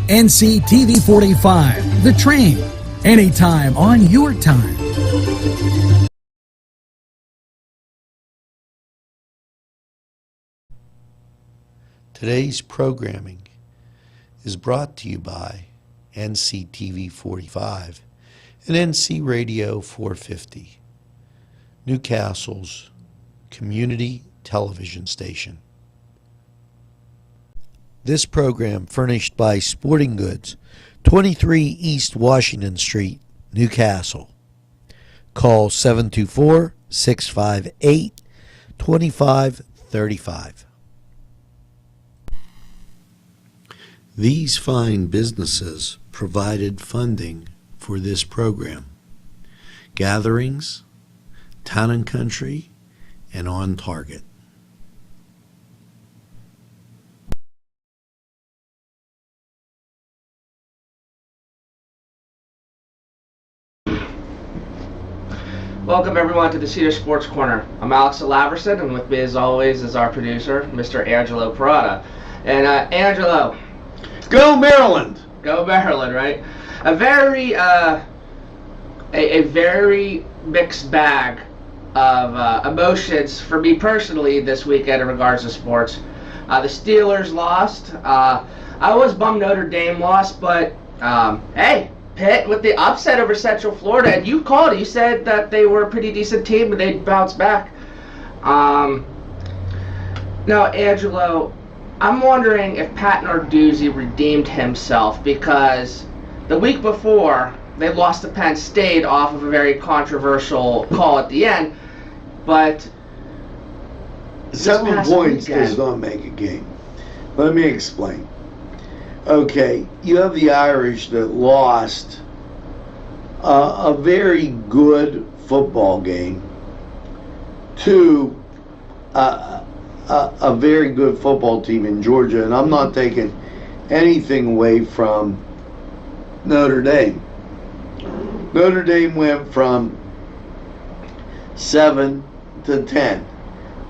NCTV45, The Train, anytime on your time. Today's programming is brought to you by NCTV45 and NC Radio 450, Newcastle's community television station. This program furnished by Sporting Goods, 23 East Washington Street, Newcastle. Call 724-658-2535. These fine businesses provided funding for this program. Gatherings, Town and Country, and On Target. Welcome everyone to the Cedars Sports Corner. I'm Alex Laverson, and with me as always is our producer, Mr. Angelo Parada. And Angelo, Go Maryland! Go Maryland, right? A very very mixed bag of emotions for me personally this weekend in regards to sports. The Steelers lost. I was bummed Notre Dame lost, but hey, Pitt with the upset over Central Florida, and you called it. You said that they were a pretty decent team, but they'd bounce back. Now, Angelo, I'm wondering if Pat Narduzzi redeemed himself, because the week before they lost to Penn State off of a very controversial call at the end, but 7 points does not make a game. Let me explain. Okay, you have the Irish that lost a very good football game to a very good football team in Georgia, and I'm not taking anything away from Notre Dame. Notre Dame went from 7 to 10.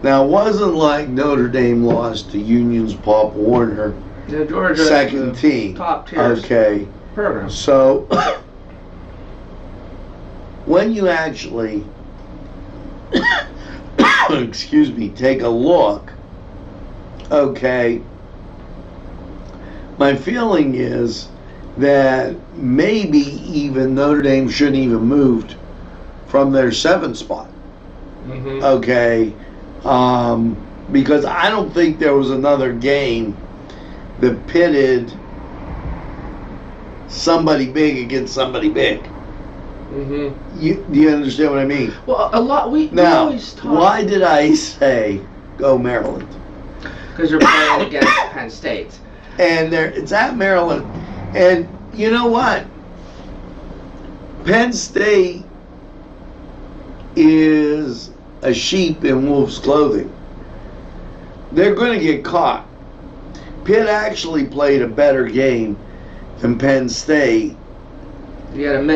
Now, it wasn't like Notre Dame lost to Union's Pop Warner, the Georgia second team. Top tier Okay. program. So, when you actually, excuse me, take a look, okay, my feeling is that maybe even Notre Dame shouldn't even moved from their 7th spot. Mm-hmm. Okay, because I don't think there was another game that pitted somebody big against somebody big. Mm-hmm. Do you understand what I mean? Well, a lot. We always talk. Why did I say go Maryland? Because you're playing against Penn State. And it's at Maryland. And you know what? Penn State is a sheep in wolf's clothing. They're going to get caught. Pitt actually played a better game than Penn State. And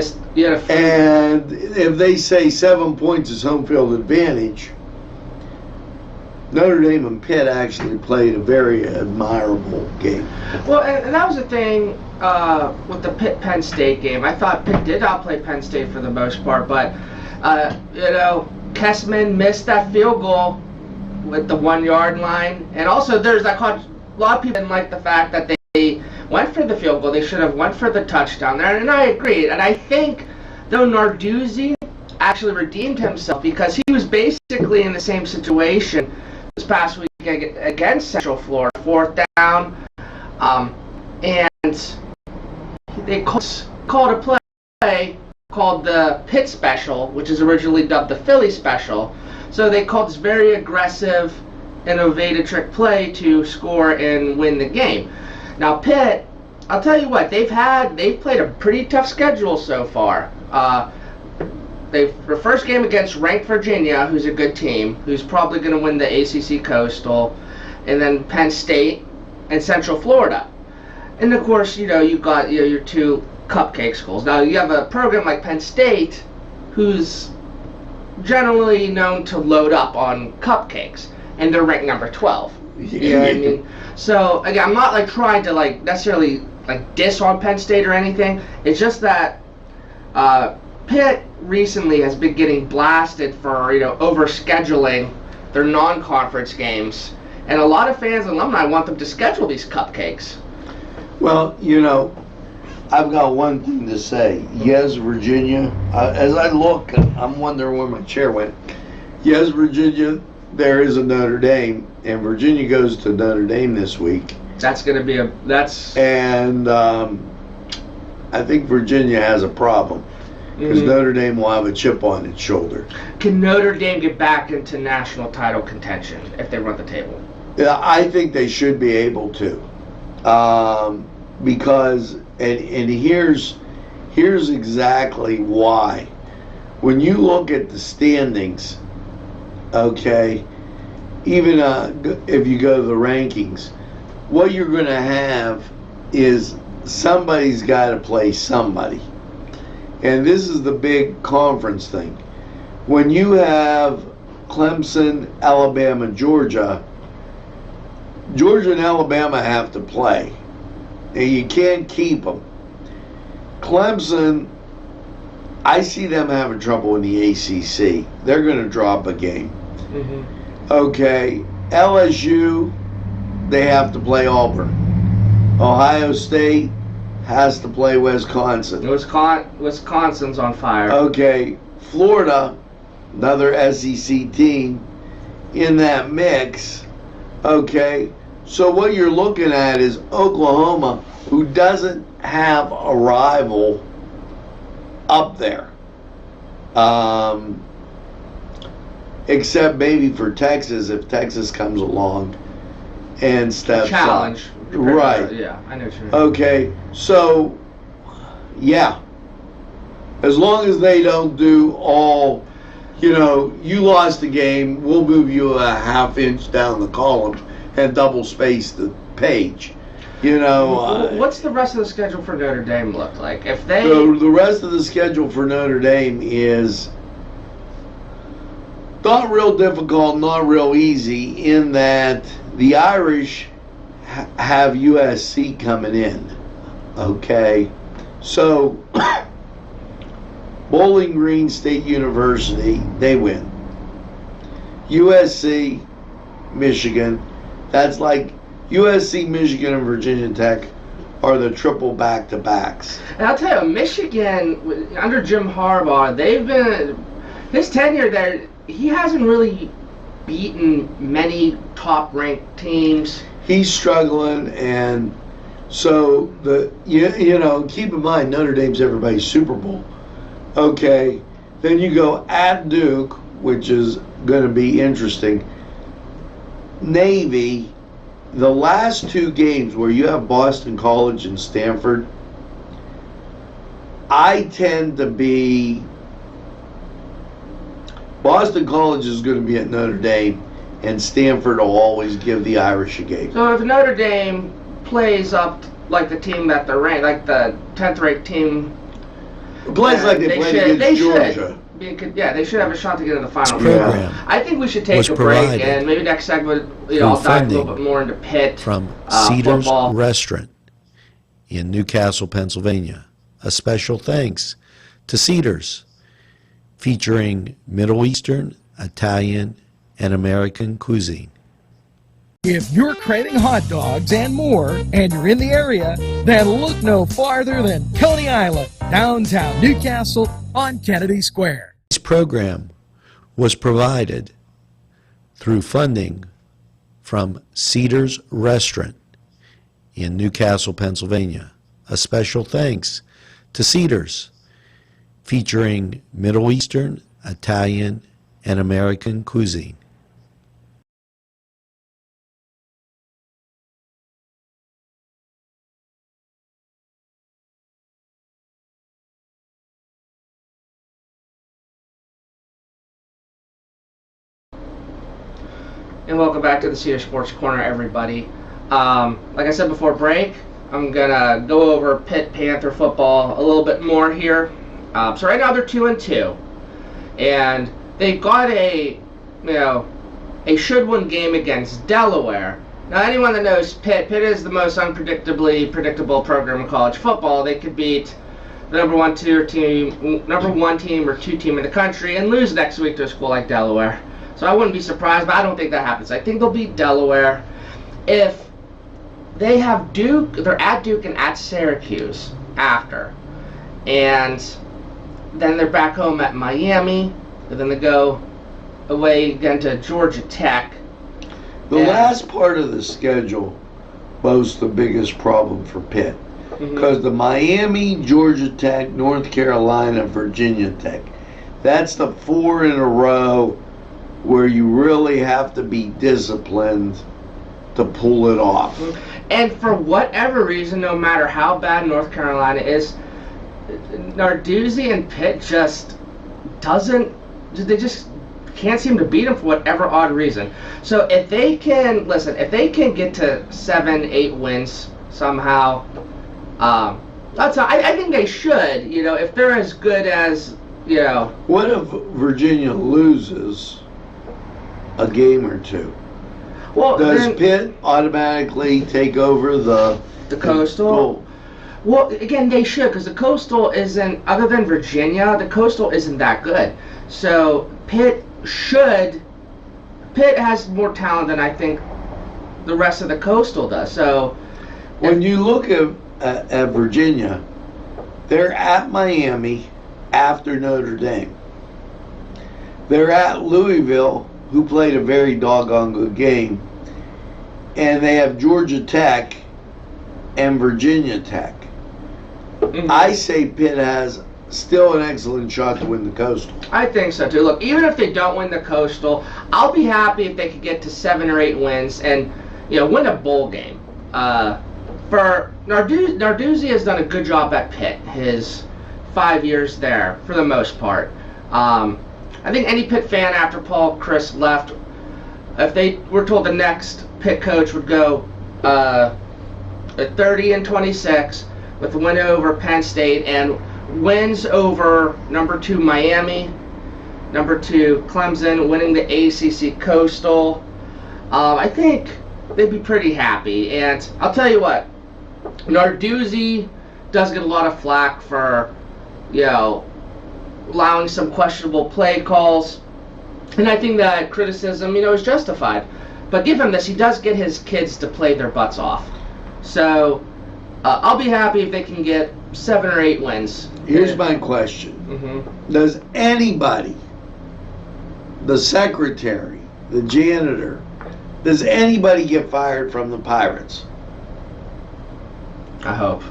if they say 7 points is home field advantage, Notre Dame and Pitt actually played a very admirable game. Well, and that was the thing with the Pitt-Penn State game. I thought Pitt did outplay Penn State for the most part, but, Kessman missed that field goal with the 1 yard line. And also there's that a lot of people didn't like the fact that they went for the field goal. They should have went for the touchdown there, and I agree. And I think, though, Narduzzi actually redeemed himself, because he was basically in the same situation this past week against Central Florida, 4th down, and they called a play called the Pitt Special, which is originally dubbed the Philly Special. So they called this very aggressive, innovative trick play to score and win the game. Now Pitt, I'll tell you what, they've played a pretty tough schedule so far. Their first game against ranked Virginia, who's a good team, who's probably going to win the ACC Coastal, and then Penn State and Central Florida. And of course, you've got your two cupcake schools. Now you have a program like Penn State, who's generally known to load up on cupcakes, and they're ranked number 12. You know what I mean? So again, I'm not trying to necessarily like diss on Penn State or anything. It's just that Pitt recently has been getting blasted for over scheduling their non-conference games, and a lot of fans and alumni want them to schedule these cupcakes. Well, I've got one thing to say. Yes, Virginia. As I look, I'm wondering where my chair went. Yes, Virginia, there is a Notre Dame, and Virginia goes to Notre Dame this week. That's going to be And I think Virginia has a problem because Notre Dame will have a chip on its shoulder. Can Notre Dame get back into national title contention if they run the table? Yeah, I think they should be able to, because and here's exactly why. When you look at the standings, okay, even if you go to the rankings, what you're going to have is somebody's got to play somebody. And this is the big conference thing. When you have Clemson, Alabama, Georgia and Alabama have to play. And you can't keep them. Clemson, I see them having trouble in the ACC. They're going to drop a game. Okay, LSU, they have to play Auburn. Ohio State has to play Wisconsin. Wisconsin's on fire. Okay, Florida, another SEC team in that mix. Okay, so what you're looking at is Oklahoma, who doesn't have a rival up there. Except maybe for Texas, if Texas comes along and steps challenge. up. Right. Yeah, I know what you mean. Okay, so, yeah. As long as they don't do all, you lost the game, we'll move you a half inch down the column and double space the page. What's the rest of the schedule for Notre Dame look like? If they the rest of the schedule for Notre Dame is not real difficult, not real easy, in that the Irish have USC coming in. Okay, so Bowling Green State University, they win. USC, Michigan, that's like USC, Michigan, and Virginia Tech are the triple back-to-backs. And I'll tell you, Michigan, under Jim Harbaugh, his tenure there, he hasn't really beaten many top-ranked teams. He's struggling, and so keep in mind, Notre Dame's everybody's Super Bowl. Okay, then you go at Duke, which is going to be interesting. Navy. The last two games where you have Boston College and Stanford, I tend to be, Boston College is going to be at Notre Dame, and Stanford will always give the Irish a game. So if Notre Dame plays up like the team that they're ranked, like the 10th ranked team, plays like they played against Georgia. They should have a shot to get in the final. Program I think we should take a break, and maybe next segment, I'll dive a little bit more into Pitt from Cedars football. Restaurant in Newcastle, Pennsylvania. A special thanks to Cedars, featuring Middle Eastern, Italian, and American cuisine. If you're craving hot dogs and more, and you're in the area, then look no farther than Coney Island, downtown Newcastle on Kennedy Square. This program was provided through funding from Cedars Restaurant in Newcastle, Pennsylvania. A special thanks to Cedars, featuring Middle Eastern, Italian, and American cuisine. And welcome back to the Cedar Sports Corner, everybody. Like I said before break, I'm gonna go over Pitt Panther football a little bit more here. So right now they're 2-2, and they've got a should-win game against Delaware. Now, anyone that knows Pitt is the most unpredictably predictable program in college football. They could beat the number one team or two team in the country and lose next week to a school like Delaware. So I wouldn't be surprised, but I don't think that happens. I think they'll beat Delaware. If they have Duke, they're at Duke and at Syracuse after. And then they're back home at Miami. And then they go away again to Georgia Tech. The last part of the schedule boasts the biggest problem for Pitt. Because the Miami, Georgia Tech, North Carolina, Virginia Tech, that's the 4 in a row where you really have to be disciplined to pull it off. And for whatever reason, no matter how bad North Carolina is, Narduzzi and Pitt just can't seem to beat them for whatever odd reason. So if they can get to 7-8 wins somehow, I think they should. If they're as good as What if Virginia loses a game or two? Well, does Pitt automatically take over the Coastal? Well, again, they should, because the Coastal isn't, other than Virginia, the Coastal isn't that good. So Pitt has more talent than I think the rest of the Coastal does. So when you look at Virginia, they're at Miami after Notre Dame. They're at Louisville, who played a very doggone good game, and they have Georgia Tech and Virginia Tech. I say Pitt has still an excellent shot to win the Coastal. I think so too. Look, even if they don't win the Coastal, I'll be happy if they could get to 7 or 8 wins and win a bowl game. For Narduzzi has done a good job at Pitt his 5 years there for the most part. I think any Pitt fan after Paul Chryst left, if they were told the next Pitt coach would go 30-26 with a win over Penn State and wins over number 2 Miami, number 2 Clemson, winning the ACC Coastal, I think they'd be pretty happy. And I'll tell you what, Narduzzi does get a lot of flack for allowing some questionable play calls, and I think that criticism is justified. But give him this, he does get his kids to play their butts off. So I'll be happy if they can get 7 or 8 wins. Here's my question. Does anybody, the secretary, the janitor, does anybody get fired from the Pirates? I hope.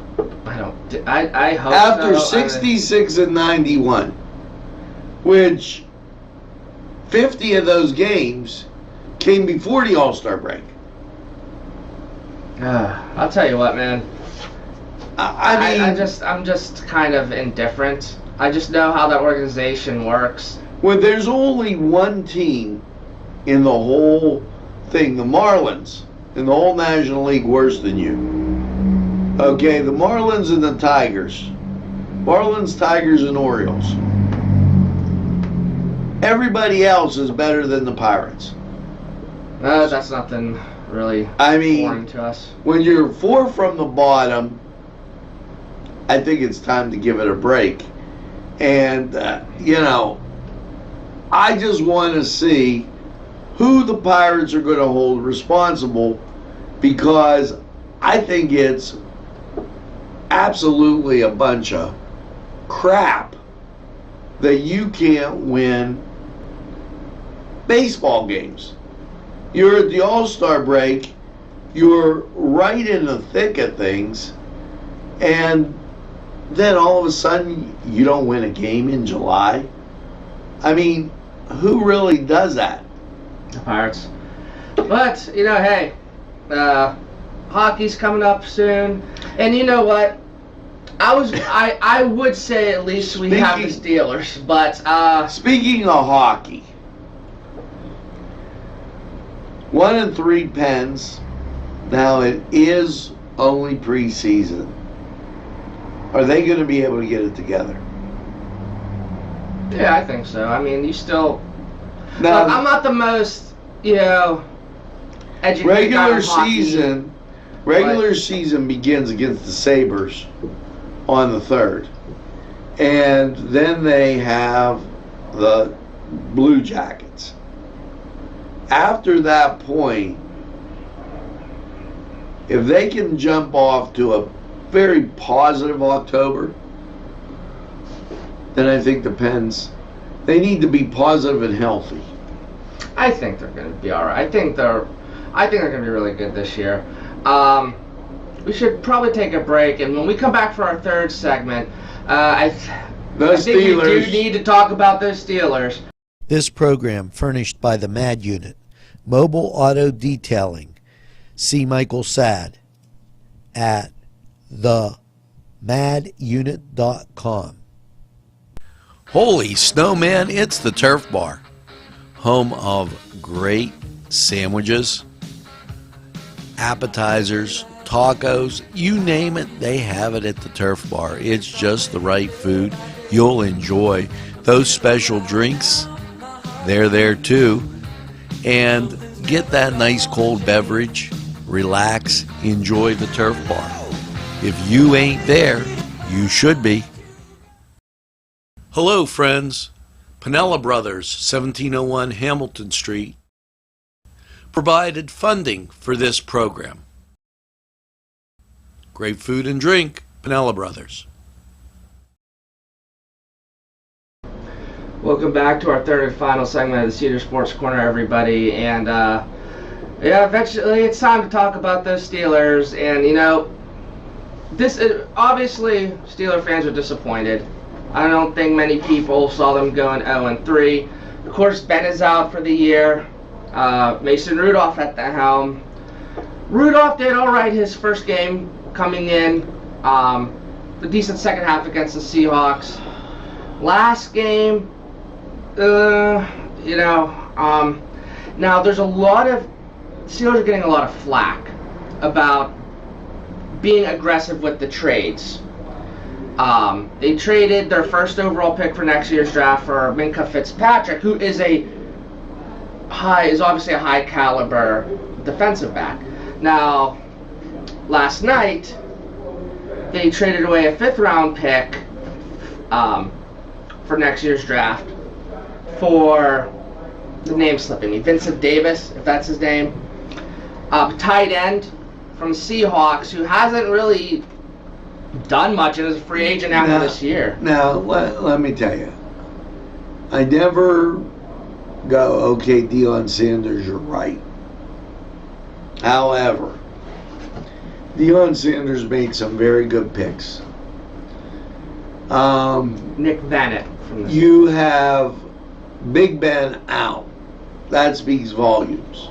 I don't. I hope after so. 66 and 91, which 50 of those games came before the All-Star break. I'll tell you what, man. I'm just kind of indifferent. I just know how that organization works. When there's only one team in the whole thing, the Marlins, in the whole National League worse than you. Okay, the Marlins and the Tigers. Marlins, Tigers, and Orioles. Everybody else is better than the Pirates. That's nothing really foreign to us. When you're 4 from the bottom, I think it's time to give it a break. And, I just want to see who the Pirates are going to hold responsible, because I think it's absolutely a bunch of crap that you can't win baseball games. You're at the All-Star break, you're right in the thick of things, and then all of a sudden you don't win a game in July. I mean, who really does that? The Pirates. But, hey, hockey's coming up soon, and you know what? I would say at least we have the Steelers, but speaking of hockey, 1-3 Pens. Now it is only preseason. Are they going to be able to get it together? Yeah, I think so. I mean, you still. Now, I'm not the most, educated guy Regular on hockey. season begins against the Sabres on the 3rd. And then they have the Blue Jackets. After that point, if they can jump off to a very positive October, then I think the Pens, they need to be positive and healthy. I think they're going to be all right. I think they're going to be really good this year. We should probably take a break, and when we come back for our third segment, I think we do need to talk about those Steelers. This program furnished by the MAD Unit, Mobile Auto Detailing. See Michael Sad at themadunit.com. Holy snowman, it's the Turf Bar, home of great sandwiches, appetizers, tacos, you name it, they have it at the Turf Bar. It's just the right food. You'll enjoy those special drinks. They're there too. And get that nice cold beverage, relax, enjoy the Turf Bar. If you ain't there, you should be. Hello, friends. Pinella Brothers, 1701 Hamilton Street, provided funding for this program. Great food and drink, Pinella Brothers. Welcome back to our third and final segment of the Cedar Sports Corner, everybody. And eventually it's time to talk about those Steelers. And obviously Steeler fans are disappointed. I don't think many people saw them going 0-3. Of course, Ben is out for the year. Mason Rudolph at the helm. Rudolph did all right his first game coming in. The decent second half against the Seahawks. Last game, now there's a lot of Steelers are getting a lot of flack about being aggressive with the trades. They traded their first overall pick for next year's draft for Minkah Fitzpatrick, who is obviously a high caliber defensive back. Now, last night they traded away a 5th round pick for next year's draft for, the name's slipping me, Vincent Davis, if that's his name, tight end from Seahawks, who hasn't really done much and is a free agent after this year. Now, let me tell you, I never go, okay, Deion Sanders, you're right. However, Deion Sanders made some very good picks. Nick Bennett. You have Big Ben out. That speaks volumes.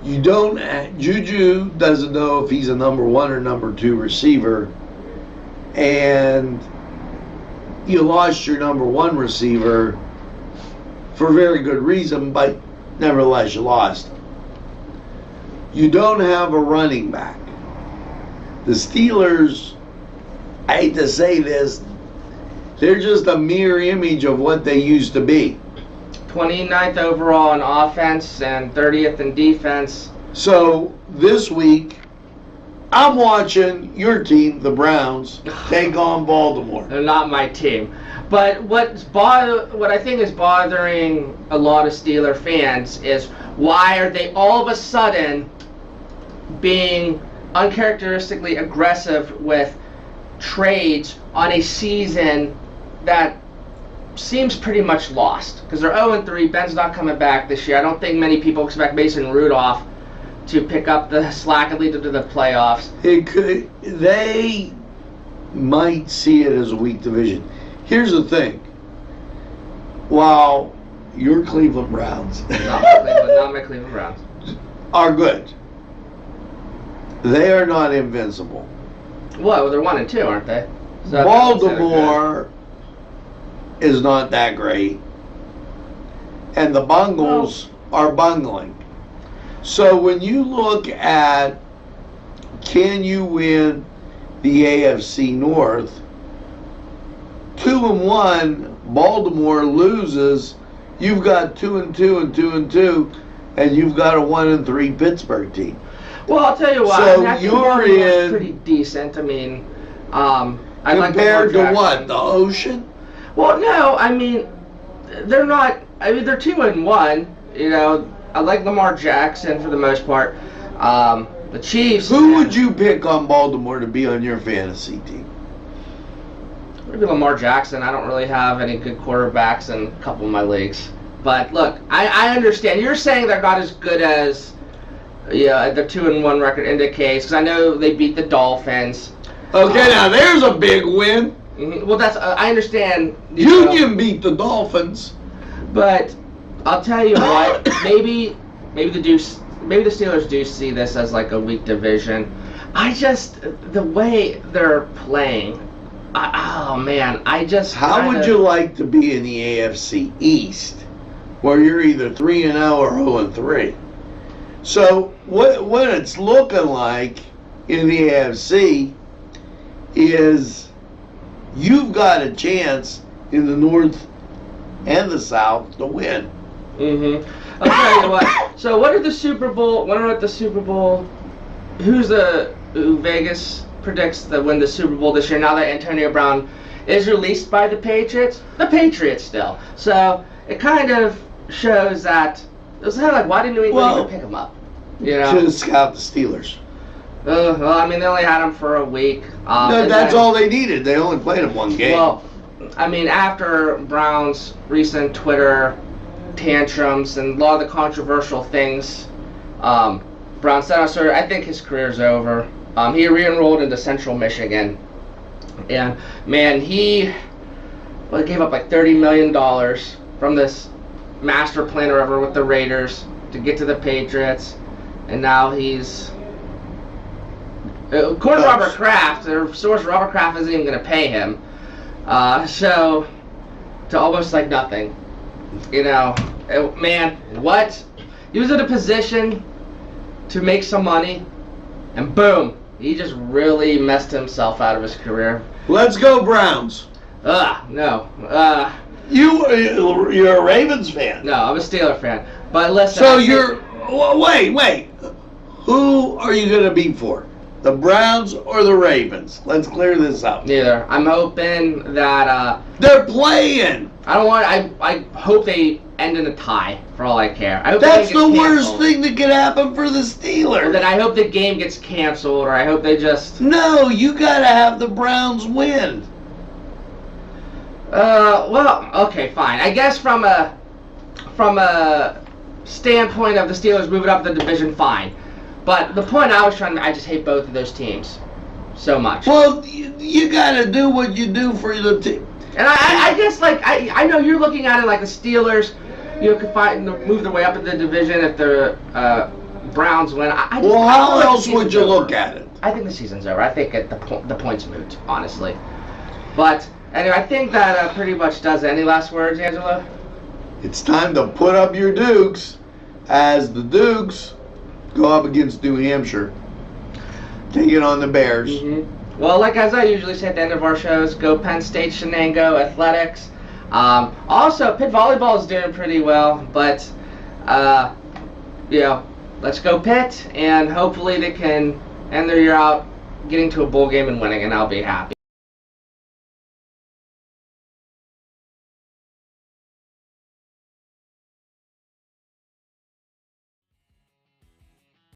You don't. Juju doesn't know if he's a number 1 or number 2 receiver, and you lost your number 1 receiver for very good reason, but nevertheless you lost. You don't have a running back. The Steelers, I hate to say this, they're just a mirror image of what they used to be. 29th overall in offense and 30th in defense. So this week, I'm watching your team, the Browns, take on Baltimore. They're not my team. But what I think is bothering a lot of Steeler fans is, why are they all of a sudden being uncharacteristically aggressive with trades on a season that seems pretty much lost? Because they're 0-3. Ben's not coming back this year. I don't think many people expect Mason Rudolph to pick up the slack and lead them to the playoffs. They might see it as a weak division. Here's the thing. While your Cleveland Browns not my Cleveland Browns are good, they are not invincible. Well, they're 1-2, aren't they? So Baltimore is not that great, and the Bungles are bungling. So when you look at, can you win the AFC North, 2-1, Baltimore loses, you've got 2-2 and 2-2. and you've got a 1-3 Pittsburgh team. Well, I'll tell you what. So I think you're Baltimore's in pretty decent. I mean, I like compared to Lamar what? Jackson. The ocean? Well, no, I mean, they're not. I mean, they're 2-1. You know, I like Lamar Jackson for the most part. The Chiefs. Who would you pick on Baltimore to be on your fantasy team? Maybe Lamar Jackson. I don't really have any good quarterbacks in a couple of my leagues. But look, I understand. You're saying they're not as good as the 2-1 record indicates, because I know they beat the Dolphins. Okay, now there's a big win. Well, that's I understand. Union beat the Dolphins. But I'll tell you what, maybe the Steelers do see this as like a weak division. The way they're playing, oh man, How would you like to be in the AFC East, where you're either 3-0 or 0-3? So what it's looking like in the AFC is you've got a chance in the North and the South to win. I'll tell you what. So what are the Super Bowl? When we're at the Super Bowl, who Vegas predicts to win the Super Bowl this year? Now that Antonio Brown is released by the Patriots, the Patriots still. So it kind of shows that it was kind of like, why didn't New England even pick him up? You know, to scout the Steelers. Well, I mean, they only had him for a week. That's all they needed. They only played him one game. Well, I mean, after Brown's recent Twitter tantrums and a lot of the controversial things, Brown said, I think his career's over. He re-enrolled into Central Michigan. And, man, he gave up like $30 million from this master plan or whatever with the Raiders to get to the Patriots. And now he's... According to Robert Kraft, their source Robert Kraft isn't even going to pay him. So, to almost like nothing. You know, man, what? He was in a position to make some money, and boom, he just really messed himself out of his career. Let's go Browns. No. You're a Ravens fan. No, I'm a Steeler fan. But listen. So wait. Who are you going to be for? The Browns or the Ravens? Let's clear this up. Neither. I'm hoping that they're playing. I hope they end in a tie, for all I care. I hope that's the worst thing that could happen for the Steelers. Well, then I hope the game gets canceled, or I hope they just... No, you got to have the Browns win. Well, okay, fine. I guess from a standpoint of the Steelers moving up the division, fine. But the point I was trying to... I just hate both of those teams so much. Well, you got to do what you do for the team. And I guess, like, I know you're looking at it like the Steelers, could move their way up in the division if the Browns win. How else would you look at it? I think the season's over. I think the point's moot, honestly. But, anyway, I think that pretty much does it. Any last words, Angela? It's time to put up your Dukes as the Dukes go up against New Hampshire, taking on the Bears. Well, like as I usually say at the end of our shows, go Penn State, Shenango Athletics. Also, Pitt Volleyball is doing pretty well, but, let's go Pitt, and hopefully they can end their year out getting to a bowl game and winning, and I'll be happy.